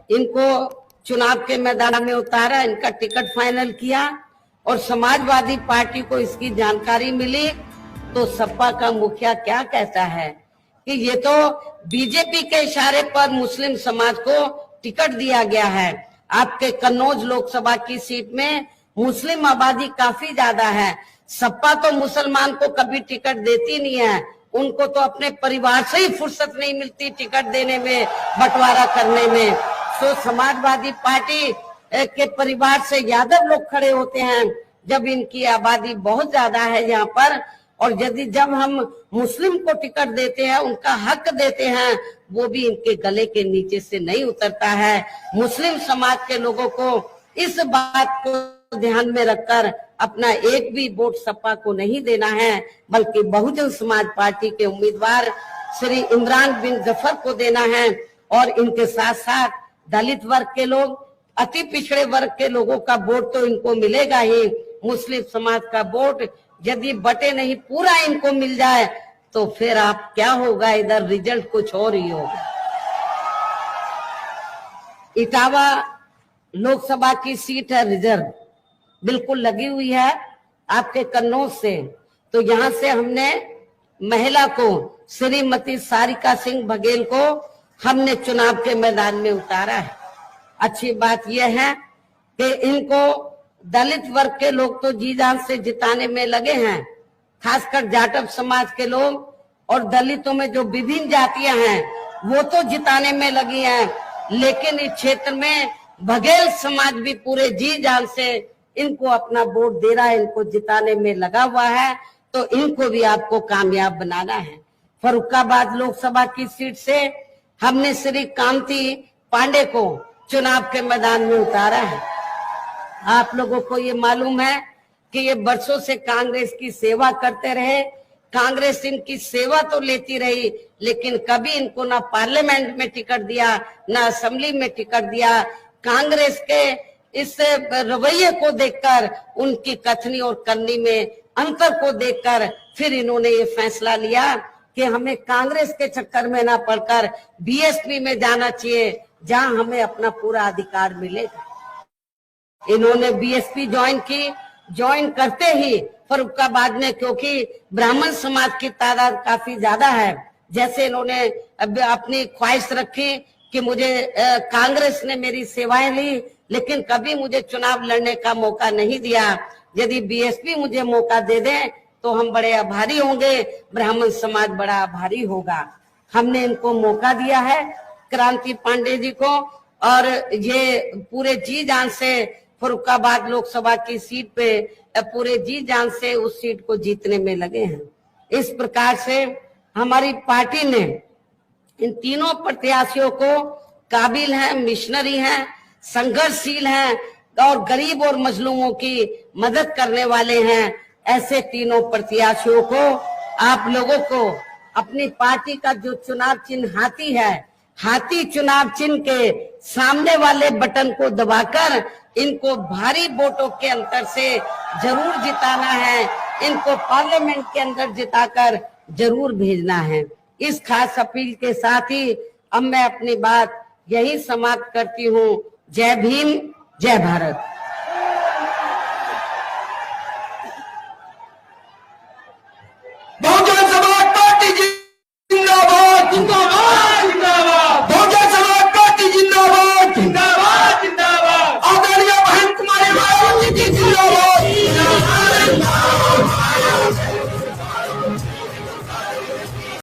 इनको चुनाव के मैदान में उतारा, इनका टिकट फाइनल किया और समाजवादी पार्टी को इसकी जानकारी मिली तो सपा का मुखिया क्या कहता है कि ये तो बीजेपी के इशारे पर मुस्लिम समाज को टिकट दिया गया है। आपके कन्नौज लोकसभा की सीट में मुस्लिम आबादी काफी ज्यादा है। सपा तो मुसलमान को कभी टिकट देती नहीं है, उनको तो अपने परिवार से ही फुर्सत नहीं मिलती टिकट देने में, बंटवारा करने में। तो समाजवादी पार्टी के परिवार से यादव लोग खड़े होते हैं जब इनकी आबादी बहुत ज्यादा है यहाँ पर। और यदि जब हम मुस्लिम को टिकट देते हैं, उनका हक देते हैं, वो भी इनके गले के नीचे से नहीं उतरता है। मुस्लिम समाज के लोगों को इस बात को ध्यान में रखकर अपना एक भी वोट सपा को नहीं देना है, बल्कि बहुजन समाज पार्टी के उम्मीदवार श्री इमरान बिन जफर को देना है। और इनके साथ साथ दलित वर्ग के लोग, अति पिछड़े वर्ग के लोगों का वोट तो इनको मिलेगा ही। मुस्लिम समाज का वोट यदि बटे नहीं पूरा इनको मिल जाए तो फिर आप क्या होगा, इधर रिजल्ट कुछ और ही होगा। इटावा लोकसभा की सीट है रिजर्व, बिल्कुल लगी हुई है आपके कन्नौज से। तो यहाँ से हमने महिला को, श्रीमती सारिका सिंह बघेल को हमने चुनाव के मैदान में उतारा है। अच्छी बात यह है कि इनको दलित वर्ग के लोग तो जी जान से जिताने में लगे हैं, खासकर जाटव समाज के लोग और दलितों में जो विभिन्न जातियां हैं वो तो जिताने में लगी हैं, लेकिन इस क्षेत्र में बघेल समाज भी पूरे जी जान से इनको अपना वोट दे रहा है, इनको जिताने में लगा हुआ है। तो इनको भी आपको कामयाब बनाना है। फर्रुखाबाद लोकसभा की सीट से हमने श्री कांति पांडे को चुनाव के मैदान में उतारा है। आप लोगों को ये मालूम है कि ये बरसों से कांग्रेस की सेवा करते रहे, कांग्रेस इनकी सेवा तो लेती रही, लेकिन कभी इनको ना पार्लियामेंट में टिकट दिया, ना असेंबली में टिकट दिया। कांग्रेस के इस रवैये को देखकर, उनकी कथनी और करनी में अंतर को देखकर फिर इन्होंने ये फैसला लिया कि हमें कांग्रेस के चक्कर में ना पड़कर बीएसपी में जाना चाहिए, जहां हमें अपना पूरा अधिकार मिलेगा। इन्होंने बीएसपी ज्वाइन की। ज्वाइन करते ही फर्रुखाबाद में, क्योंकि ब्राह्मण समाज की तादाद काफी ज्यादा है, जैसे इन्होंने अपनी ख्वाहिश रखी कि मुझे कांग्रेस ने मेरी सेवाएं ली लेकिन कभी मुझे चुनाव लड़ने का मौका नहीं दिया। यदि बीएसपी मुझे मौका दे दे तो हम बड़े आभारी होंगे, ब्राह्मण समाज बड़ा आभारी होगा। हमने इनको मौका दिया है, क्रांति पांडे जी को, और ये पूरे जी जान से फर्रुखाबाद लोकसभा की सीट पे पूरे जी जान से उस सीट को जीतने में लगे हैं। इस प्रकार से हमारी पार्टी ने इन तीनों प्रत्याशियों को काबिल हैं, मिशनरी हैं, संघर्षशील हैं और गरीब और मजलूमों की मदद करने वाले हैं। ऐसे तीनों प्रत्याशियों को आप लोगों को अपनी पार्टी का जो चुनाव चिन्ह हाथी है, हाथी चुनाव चिन्ह के सामने वाले बटन को दबाकर इनको भारी वोटों के अंतर से जरूर जिताना है। इनको पार्लियामेंट के अंदर जिताकर जरूर भेजना है। इस खास अपील के साथ ही अब मैं अपनी बात यही समाप्त करती हूँ। जय भीम, जय भारत।